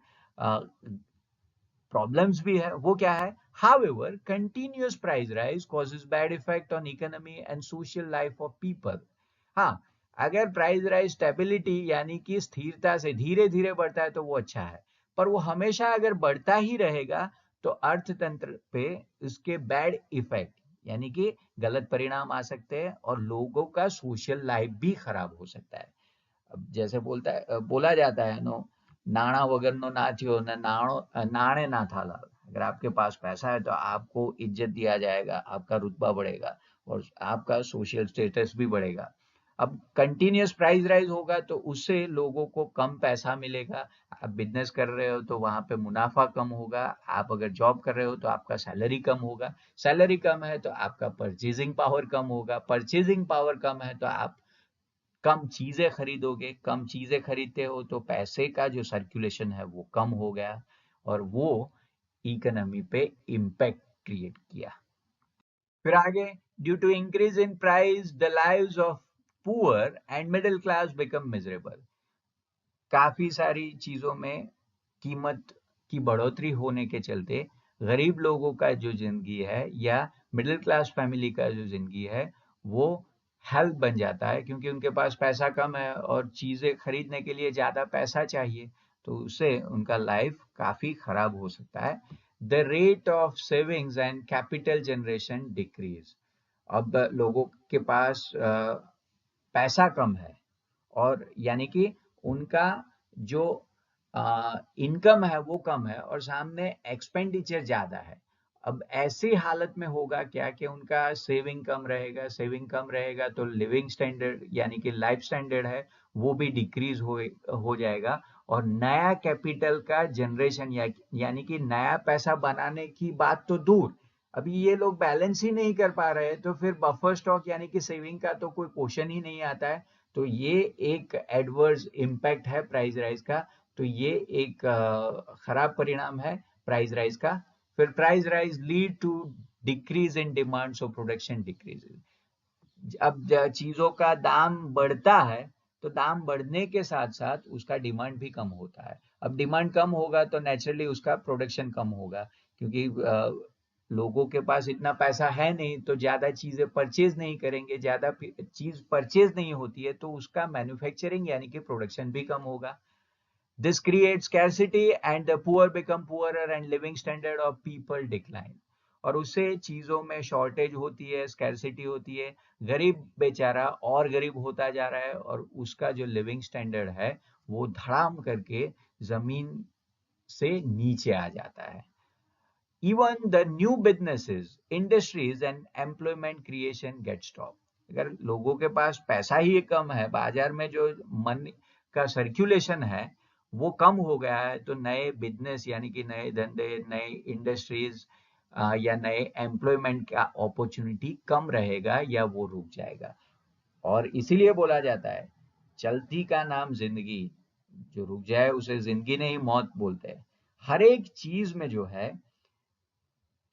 प्रॉब्लम्स भी है। वो क्या है? However, continuous price rise causes bad effect on economy and social life of people. हाँ, अगर प्राइस राइज स्टेबिलिटी यानी कि स्थिरता से धीरे धीरे बढ़ता है तो वो अच्छा है, पर वो हमेशा अगर बढ़ता ही रहेगा तो अर्थतंत्र पे इसके बैड इफेक्ट यानी कि गलत परिणाम आ सकते हैं, और लोगों का सोशल लाइफ भी खराब हो सकता है। अब जैसे बोला जाता है नो, नाणा वगरनो नाथ्यो न नाणो नाणे ना था लाल। अगर आपके पास पैसा है तो आपको इज्जत दिया जाएगा, आपका रुतबा बढ़ेगा, और आपका सोशल स्टेटस भी बढ़ेगा। अब कंटिन्यूअस प्राइस राइज होगा तो उससे लोगों को कम पैसा मिलेगा। आप बिजनेस कर रहे हो तो वहां पे मुनाफा कम होगा, आप अगर जॉब कर रहे हो तो आपका सैलरी कम होगा, सैलरी कम है तो आपका परचेजिंग पावर कम होगा, परचेजिंग पावर कम है तो आप कम चीजें खरीदोगे, कम चीजें खरीदते हो तो पैसे का जो सर्कुलेशन है वो कम हो गया, और वो इकोनॉमी पे इम्पैक्ट क्रिएट किया। फिर आगे, due to increase in price the lives of poor and middle class become miserable. काफी सारी चीजों में कीमत की बढ़ोतरी होने के चलते गरीब लोगों का जो जिंदगी है या मिडिल क्लास फैमिली का जो जिंदगी है वो हेल्प बन जाता है, क्योंकि उनके पास पैसा कम है और चीजें खरीदने के लिए ज्यादा पैसा चाहिए, तो उससे उनका लाइफ काफी खराब हो सकता है। The rate of savings and capital generation decrease. अब लोगों के पास पैसा कम है, और यानी कि उनका जो इनकम है वो कम है, और सामने एक्सपेंडिचर ज्यादा है। अब ऐसी हालत में होगा क्या कि उनका सेविंग कम रहेगा, सेविंग कम रहेगा तो लिविंग स्टैंडर्ड यानी कि लाइफ स्टैंडर्ड है वो भी डिक्रीज हो जाएगा, और नया कैपिटल का जनरेशन यानी कि नया पैसा बनाने की बात तो दूर, अभी ये लोग बैलेंस ही नहीं कर पा रहे हैं, तो फिर बफर स्टॉक यानी कि सेविंग का तो कोई क्वेश्चन ही नहीं आता है। तो ये एक एडवर्स इम्पैक्ट है प्राइस राइज का। तो ये एक खराब परिणाम है प्राइस राइज का। फिर price rise lead to decrease in demand, so production decreases. अब चीजों का दाम बढ़ता है तो दाम बढ़ने के साथ साथ उसका डिमांड भी कम होता है। अब डिमांड कम होगा तो नेचुरली उसका प्रोडक्शन कम होगा, क्योंकि लोगों के पास इतना पैसा है नहीं, तो ज्यादा चीजें परचेज नहीं करेंगे, ज्यादा चीज परचेज नहीं होती है तो उसका मैन्युफैक्चरिंग यानी कि प्रोडक्शन भी कम होगा। This create scarcity and the poor become poorer and living standard of people decline. और उससे चीजों में शॉर्टेज होती है, स्कैरसिटी होती है, गरीब बेचारा और गरीब होता जा रहा है, और उसका जो लिविंग स्टैंडर्ड है वो धड़ाम करके जमीन से नीचे आ जाता है। Even the new businesses, industries and employment creation get stopped. अगर लोगों के पास पैसा ही कम है, बाजार में जो मनी का सर्कुलेशन है वो कम हो गया है, तो नए बिजनेस यानी कि नए धंधे, नए इंडस्ट्रीज या नए एम्प्लॉयमेंट का अपॉर्चुनिटी कम रहेगा या वो रुक जाएगा। और इसीलिए बोला जाता है चलती का नाम जिंदगी, जो रुक जाए उसे जिंदगी नहीं मौत बोलते हैं। हर एक चीज में जो है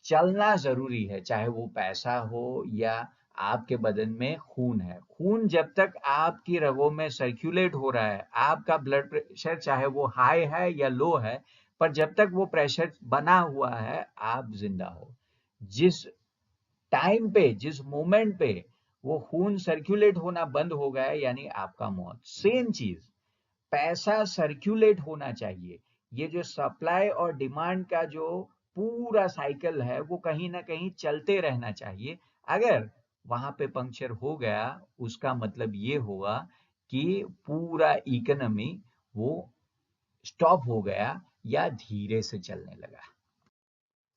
चलना जरूरी है, चाहे वो पैसा हो या आपके बदन में खून है। खून जब तक आपकी रगों में सर्कुलेट हो रहा है, आपका ब्लड प्रेशर चाहे वो हाई है या लो है, पर जब तक वो प्रेशर बना हुआ है आप जिंदा हो। जिस टाइम पे, जिस मोमेंट पे वो खून सर्कुलेट होना बंद हो गया है, यानी आपका मौत। सेम चीज, पैसा सर्कुलेट होना चाहिए। ये जो सप्लाई और डिमांड का जो पूरा साइकिल है वो कहीं ना कहीं चलते रहना चाहिए। अगर वहां पे पंक्चर हो गया, उसका मतलब ये होगा कि पूरा इकोनॉमी वो स्टॉप हो गया या धीरे से चलने लगा।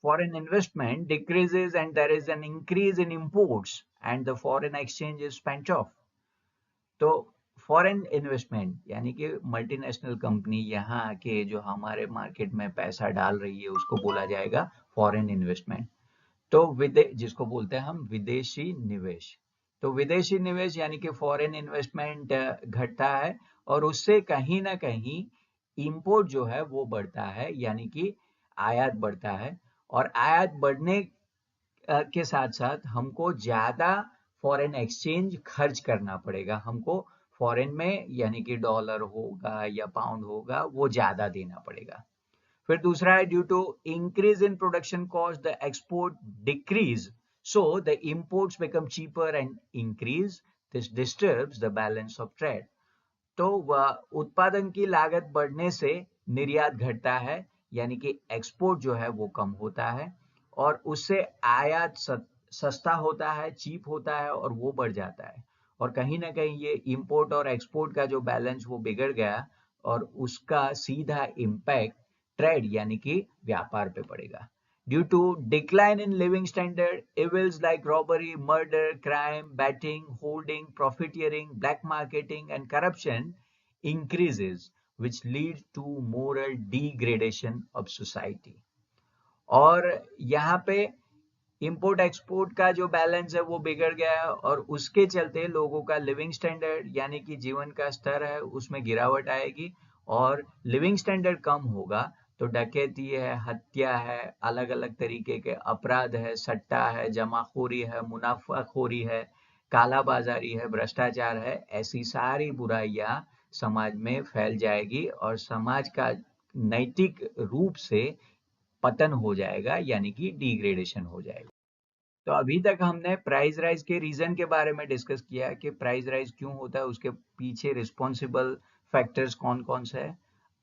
Foreign investment decreases and there is an increase in imports and the foreign exchange is spent off. तो फॉरेन इन्वेस्टमेंट यानी कि मल्टीनेशनल कंपनी यहाँ आके जो हमारे मार्केट में पैसा डाल रही है उसको बोला जाएगा फॉरेन इन्वेस्टमेंट। तो जिसको बोलते हैं हम विदेशी निवेश। तो विदेशी निवेश यानी कि फॉरेन इन्वेस्टमेंट घटता है और उससे कहीं ना कहीं इंपोर्ट जो है वो बढ़ता है, यानी कि आयात बढ़ता है। और आयात बढ़ने के साथ साथ हमको ज्यादा फॉरेन एक्सचेंज खर्च करना पड़ेगा, हमको फॉरेन में यानी कि डॉलर होगा या पाउंड होगा वो ज्यादा देना पड़ेगा। फिर दूसरा है due to increase in production cost the export decrease, so the imports become cheaper and increase, this disturbs the balance of trade. तो उत्पादन की लागत बढ़ने से निर्यात घटता है, यानी कि एक्सपोर्ट जो है वो कम होता है और उससे आयात सस्ता होता है, चीप होता है और वो बढ़ जाता है। और कहीं ना कहीं ये इंपोर्ट और एक्सपोर्ट का जो बैलेंस वो बिगड़ गया और उसका सीधा इम्पैक्ट ट्रेड यानी कि व्यापार पे पड़ेगा। Due to decline in living standard, evils like robbery, murder, crime, betting, holding, profiteering, black marketing, and corruption increases, which leads to moral degradation of society. और यहाँ पे इंपोर्ट एक्सपोर्ट का जो बैलेंस है वो बिगड़ गया है और उसके चलते लोगों का लिविंग स्टैंडर्ड यानी कि जीवन का स्तर है उसमें गिरावट आएगी। और लिविंग स्टैंडर्ड कम होगा तो डकैती है, हत्या है, अलग अलग तरीके के अपराध है, सट्टा है, जमाखोरी है, मुनाफाखोरी है, काला बाजारी है, भ्रष्टाचार है, ऐसी सारी बुराइयां समाज में फैल जाएगी और समाज का नैतिक रूप से पतन हो जाएगा, यानी कि डिग्रेडेशन हो जाएगा। तो अभी तक हमने प्राइस राइज के रीजन के बारे में डिस्कस किया कि प्राइस राइज क्यों होता है, उसके पीछे रिस्पॉन्सिबल फैक्टर्स कौन कौन से है।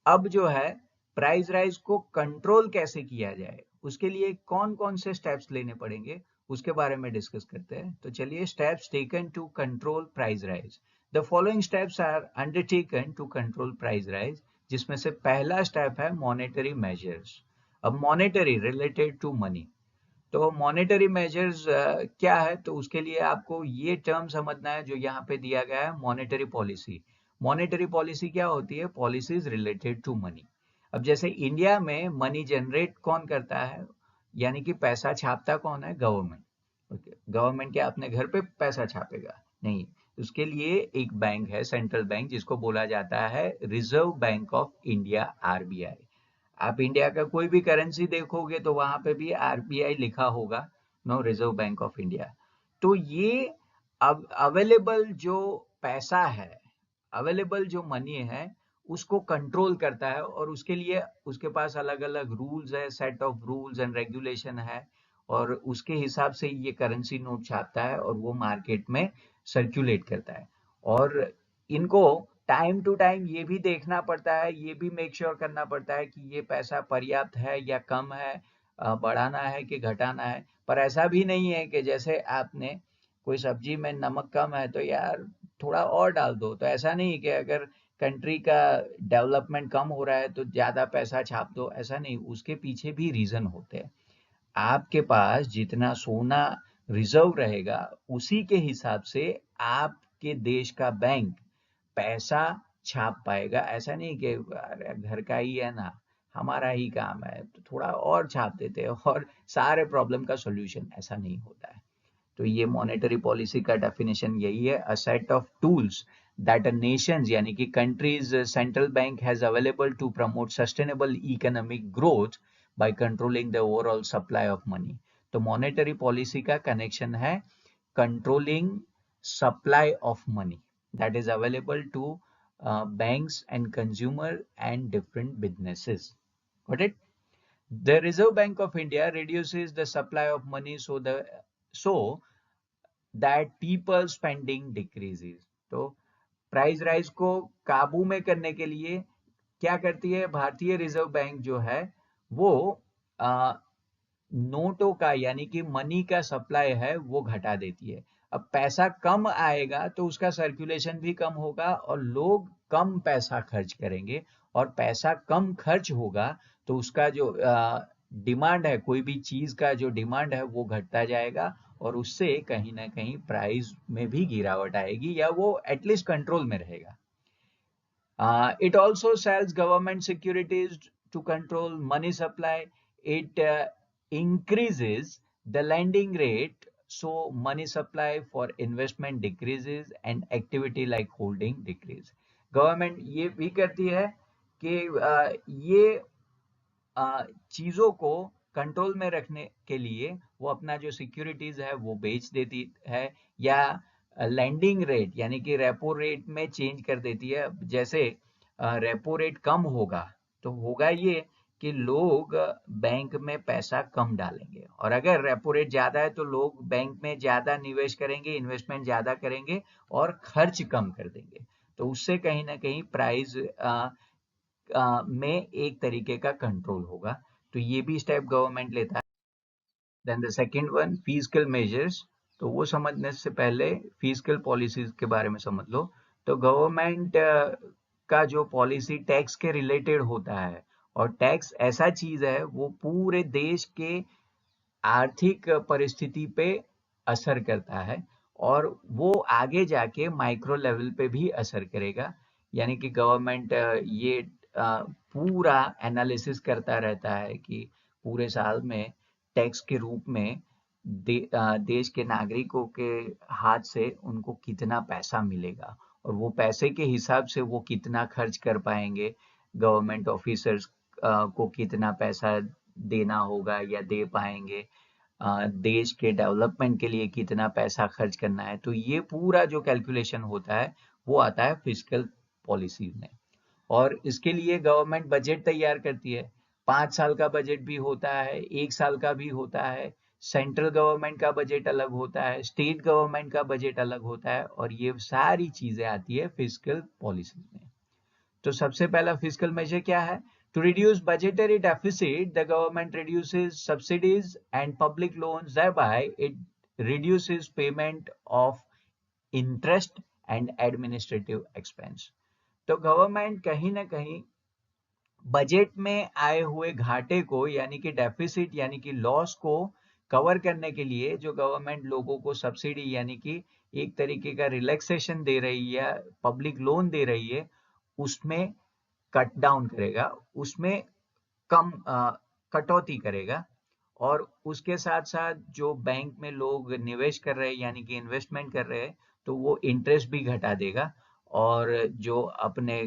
अब जो है प्राइस राइज को कंट्रोल कैसे किया जाए, उसके लिए कौन कौन से स्टेप्स लेने पड़ेंगे उसके बारे में डिस्कस करते हैं। तो चलिए, steps taken to control price rise. The following steps are undertaken to control price rise, जिसमें से पहला स्टेप है मॉनेटरी मेजर्स। अब मॉनेटरी रिलेटेड टू मनी, तो मॉनेटरी मेजर्स क्या है, तो उसके लिए आपको ये टर्म समझना है जो यहाँ पे दिया गया है, मॉनेटरी पॉलिसी। मॉनेटरी पॉलिसी क्या होती है? Policies related to money. अब जैसे इंडिया में मनी जनरेट कौन करता है, यानी कि पैसा छापता कौन है? गवर्नमेंट। ओके, गवर्नमेंट क्या अपने घर पे पैसा छापेगा? नहीं, उसके लिए एक बैंक है, सेंट्रल बैंक, जिसको बोला जाता है reserve bank of India, RBI. आप इंडिया का कोई भी करेंसी देखोगे तो वहां पे भी आरबीआई लिखा होगा, no, reserve bank of India. तो ये अब अवेलेबल जो पैसा है, अवेलेबल जो मनी है, उसको कंट्रोल करता है और उसके लिए उसके पास अलग अलग रूल्स है, set of rules and regulation है और उसके हिसाब से ये करेंसी नोट छापता है और वो मार्केट में सर्कुलेट करता है। और इनको टाइम टू टाइम ये भी देखना पड़ता है, ये भी मेक श्योर करना पड़ता है कि ये पैसा पर्याप्त है या कम है, बढ़ाना है कि घटाना है। पर ऐसा भी नहीं है कि जैसे आपने कोई सब्जी में नमक कम है तो यार थोड़ा और डाल दो, तो ऐसा नहीं कि अगर कंट्री का डेवलपमेंट कम हो रहा है तो ज्यादा पैसा छाप दो, ऐसा नहीं, उसके पीछे भी रीजन होते हैं। आपके पास जितना सोना रिजर्व रहेगा उसी के हिसाब से आपके देश का बैंक पैसा छाप पाएगा। ऐसा नहीं कि अरे घर का ही है ना, हमारा ही काम है तो थोड़ा और छाप देते हैं और सारे प्रॉब्लम का सॉल्यूशन, ऐसा नहीं होता है। तो ये मॉनेटरी पॉलिसी का डेफिनेशन यही है, a set of tools that a nation's यानी कि country's central bank has available to promote sustainable economic growth by controlling the overall supply of money. तो मॉनेटरी पॉलिसी का कनेक्शन है controlling supply of money that is available to banks and consumer and different businesses. Got it? The Reserve Bank of India reduces the supply of money so that people spending decreases. तो price rise को काबू में करने के लिए क्या करती है भारतीय रिजर्व बैंक जो है वो नोटों का यानी कि मनी का सप्लाई है वो घटा देती है। अब पैसा कम आएगा तो उसका सर्कुलेशन भी कम होगा और लोग कम पैसा खर्च करेंगे, और पैसा कम खर्च होगा तो उसका जो डिमांड है, कोई भी चीज का जो डिमांड है वो घटता जाएगा और उससे कहीं ना कहीं प्राइस में भी गिरावट आएगी या वो एटलीस्ट कंट्रोल में रहेगा। It also sells government securities to control money supply. It increases the lending rate, so money supply for investment decreases and activity like holding decrease. Government ये भी करती है कि ये चीजों को कंट्रोल में रखने के लिए वो अपना जो सिक्योरिटीज है वो बेच देती है या लैंडिंग रेट यानी कि रेपो रेट में चेंज कर देती है। जैसे रेपो रेट कम होगा तो होगा ये कि लोग बैंक में पैसा कम डालेंगे, और अगर रेपो रेट ज्यादा है तो लोग बैंक में ज्यादा निवेश करेंगे, इन्वेस्टमेंट ज्यादा करेंगे और खर्च कम कर देंगे। तो उससे कहीं ना कहीं प्राइस में एक तरीके का कंट्रोल होगा। तो ये भी स्टेप गवर्नमेंट लेता है। Then the second one, fiscal measures. तो वो समझने से पहले फिस्कल पॉलिसीज के बारे में समझ लो। तो गवर्नमेंट का जो पॉलिसी टैक्स के रिलेटेड होता है, और टैक्स ऐसा चीज है वो पूरे देश के आर्थिक परिस्थिति पे असर करता है और वो आगे जाके माइक्रो लेवल पे भी असर करेगा। यानी कि गवर्नमेंट ये पूरा एनालिसिस करता रहता है कि पूरे साल में टैक्स के रूप में देश के नागरिकों के हाथ से उनको कितना पैसा मिलेगा और वो पैसे के हिसाब से वो कितना खर्च कर पाएंगे, गवर्नमेंट ऑफिसर्स को कितना पैसा देना होगा या दे पाएंगे, देश के डेवलपमेंट के लिए कितना पैसा खर्च करना है। तो ये पूरा जो कैलकुलेशन होता है वो आता है फिस्कल पॉलिसी में, और इसके लिए गवर्नमेंट बजट तैयार करती है। 5 साल का बजट भी होता है, 1 साल का भी होता है, सेंट्रल गवर्नमेंट का बजट अलग होता है, स्टेट गवर्नमेंट का बजट अलग होता है, और ये सारी चीजें आती है फिस्कल पॉलिसी में। तो सबसे पहला फिस्कल मेजर क्या है? To reduce budgetary deficit, the government reduces subsidies and public loans, thereby it reduces payment of interest and administrative expense. तो गवर्नमेंट कहीं ना कहीं बजट में आए हुए घाटे को यानी कि डेफिसिट यानी कि लॉस को कवर करने के लिए जो गवर्नमेंट लोगों को सब्सिडी यानी कि एक तरीके का रिलैक्सेशन दे रही है, पब्लिक लोन दे रही है, उसमें कट डाउन करेगा, उसमें कम कटौती करेगा, और उसके साथ साथ जो बैंक में लोग निवेश कर रहे हैं यानी कि इन्वेस्टमेंट कर रहे हैं तो वो इंटरेस्ट भी घटा देगा, और जो अपने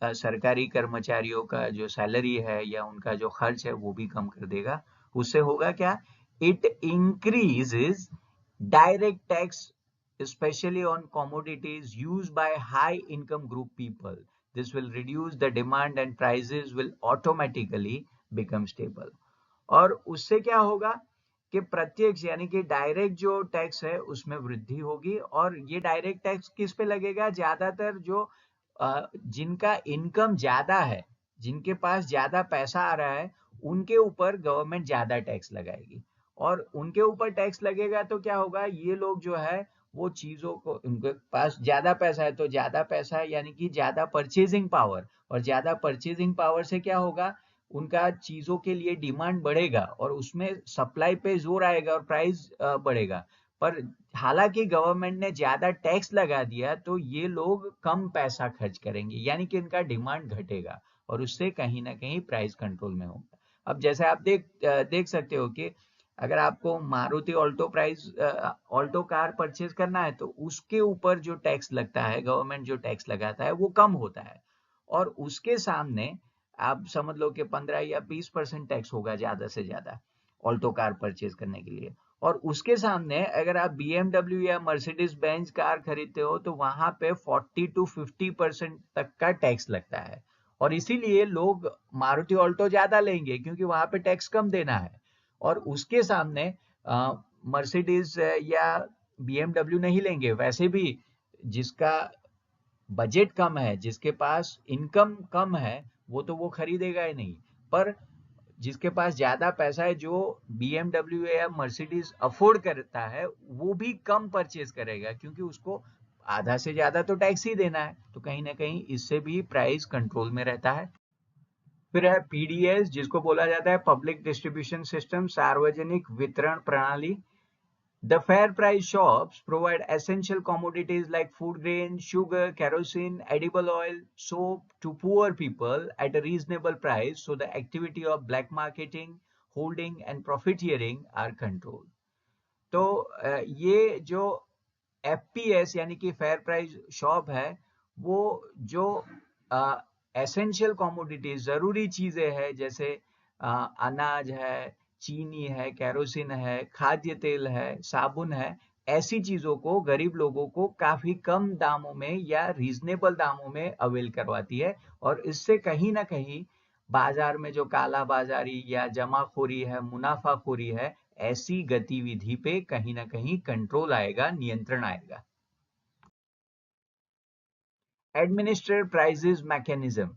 सरकारी कर्मचारियों का जो सैलरी है या उनका जो खर्च है वो भी कम कर देगा। उससे होगा क्या? It increases direct tax especially on commodities used by high income group people. This will reduce the demand and prices will automatically become stable. और उससे क्या होगा कि प्रत्यक्ष यानी कि डायरेक्ट जो टैक्स है उसमें वृद्धि होगी, और ये डायरेक्ट टैक्स किस पे लगेगा? ज्यादातर जो जिनका इनकम ज्यादा है, जिनके पास ज्यादा पैसा आ रहा है, उनके ऊपर गवर्नमेंट ज्यादा टैक्स लगाएगी, और उनके ऊपर टैक्स लगेगा तो क्या होगा? ये लोग जो है वो चीजों को, उनके पास ज्यादा पैसा है तो ज्यादा पैसा है यानी कि ज्यादा परचेजिंग पावर, और ज्यादा परचेजिंग पावर से क्या होगा? उनका चीजों के लिए डिमांड बढ़ेगा और उसमें सप्लाई पे जोर आएगा और प्राइस बढ़ेगा। पर हालांकि गवर्नमेंट ने ज्यादा टैक्स लगा दिया तो ये लोग कम पैसा खर्च करेंगे, यानी कि इनका डिमांड घटेगा और उससे कहीं ना कहीं प्राइस कंट्रोल में होगा। अब जैसे आप देख सकते हो कि अगर आपको मारुति ऑल्टो कार परचेज करना है तो उसके ऊपर जो टैक्स लगता है, गवर्नमेंट जो टैक्स लगाता है वो कम होता है, और उसके सामने आप समझ लो कि 15 या 20% टैक्स होगा ज्यादा से ज्यादा ऑल्टो कार परचेज करने के लिए। और उसके सामने अगर आप BMW या मर्सिडीज बेंज कार खरीदते हो तो वहां पे 40 to 50% तक का टैक्स लगता है, और इसीलिए लोग मारुति ऑल्टो ज्यादा लेंगे क्योंकि वहां पे टैक्स कम देना है। और उसके सामने मर्सिडीज या BMW नहीं लेंगे। वैसे भी जिसका बजट कम है, जिसके पास इनकम कम है, वो खरीदेगा ही नहीं। पर जिसके पास ज्यादा पैसा है, जो BMW या मर्सिडीज अफोर्ड करता है, वो भी कम परचेज करेगा क्योंकि उसको आधा से ज्यादा तो टैक्स ही देना है। तो कहीं ना कहीं इससे भी प्राइस कंट्रोल में रहता है। फिर है PDS, जिसको बोला जाता है पब्लिक डिस्ट्रीब्यूशन सिस्टम, सार्वजनिक वितरण प्रणाली। The fair price shops provide essential commodities like food grain, sugar, kerosene, edible oil, soap to poor people at a reasonable price, so the activity of black marketing, holding and profiteering are controlled. तो ये जो FPS यानी कि fair price shop है, वो जो essential commodities, जरूरी चीजें हैं, जैसे अनाज है, चीनी है, केरोसिन है, खाद्य तेल है, साबुन है, ऐसी चीजों को गरीब लोगों को काफी कम दामों में या रीजनेबल दामों में अवेल करवाती है। और इससे कहीं ना कहीं बाजार में जो काला बाजारी या जमाखोरी है, मुनाफाखोरी है, ऐसी गतिविधि पे कहीं ना कहीं कंट्रोल आएगा, नियंत्रण आएगा। Administer prices mechanism.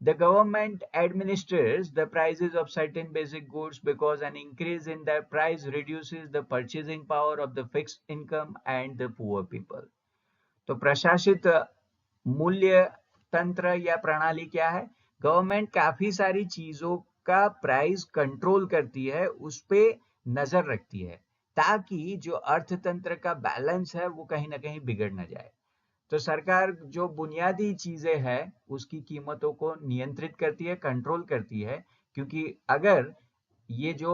The government administers the prices of certain basic goods because an increase in their price reduces the purchasing power of the fixed income and the poor people. तो प्रशासित मूल्य तंत्र या प्रणाली क्या है? गवर्नमेंट काफी सारी चीजों का प्राइस कंट्रोल करती है, उस पे नजर रखती है, ताकि जो अर्थतंत्र का बैलेंस है वो कहीं ना कहीं बिगड़ ना जाए। तो सरकार जो बुनियादी चीजें हैं उसकी कीमतों को नियंत्रित करती है, कंट्रोल करती है, क्योंकि अगर ये जो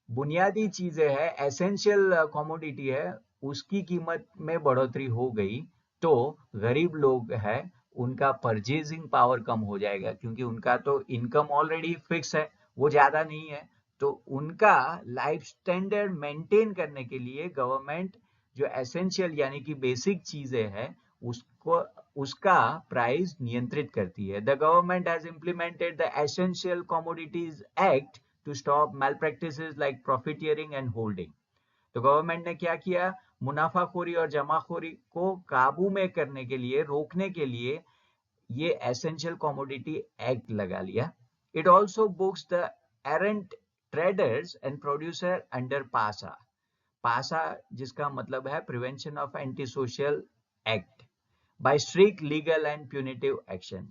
बुनियादी चीजें हैं, एसेंशियल कमोडिटी है, उसकी कीमत में बढ़ोतरी हो गई तो गरीब लोग हैं उनका परचेजिंग पावर कम हो जाएगा, क्योंकि उनका तो इनकम ऑलरेडी फिक्स है, वो ज्यादा नहीं है। तो उनका लाइफ स्टैंडर्ड मेंटेन करने के लिए गवर्नमेंट जो एसेंशियल यानी कि बेसिक चीजें हैं उसको उसका प्राइस नियंत्रित करती है। The government has implemented the essential commodities act to stop malpractices like profiteering and holding. तो गवर्नमेंट ने क्या किया? मुनाफाखोरी और जमाखोरी को काबू में करने के लिए, रोकने के लिए ये एसेंशियल कमोडिटी एक्ट लगा लिया। It also books the errant traders and producer under PASA. PASA जिसका मतलब है prevention of anti social act by strict legal and punitive action.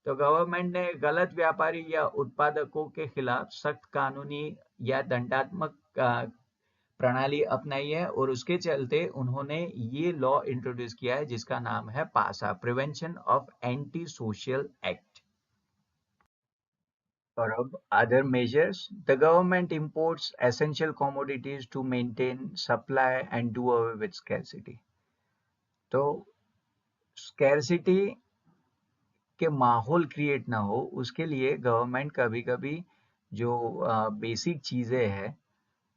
तो गवर्नमेंट ने गलत व्यापारी या उत्पादकों के खिलाफ सख्त कानूनी या दंडात्मक प्रणाली अपनाई है, और उसके चलते उन्होंने ये लॉ इंट्रोड्यूस किया है जिसका नाम है PASA, prevention of anti social act. और अब other measures, the government imports essential commodities to maintain supply and do away with scarcity. तो स्कैर्सिटी के माहौल क्रिएट ना हो उसके लिए गवर्नमेंट कभी कभी जो बेसिक चीजें हैं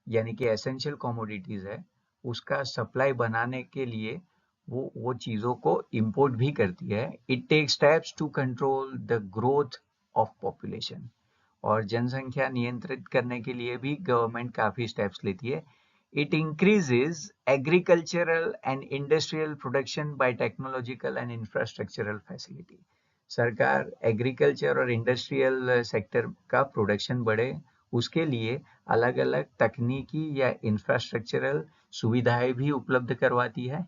यानी कि एसेंशियल कमोडिटीज है, उसका सप्लाई बनाने के लिए वो चीजों को इंपोर्ट भी करती है। It take steps to control the growth of population. और जनसंख्या नियंत्रित करने के लिए भी गवर्नमेंट काफी स्टेप्स लेती है। It increases agricultural and industrial production by technological and infrastructural facility. सरकार एग्रीकल्चर और इंडस्ट्रियल सेक्टर का प्रोडक्शन बढ़े, उसके लिए अलग अलग तकनीकी या इंफ्रास्ट्रक्चरल सुविधाएं भी उपलब्ध करवाती है।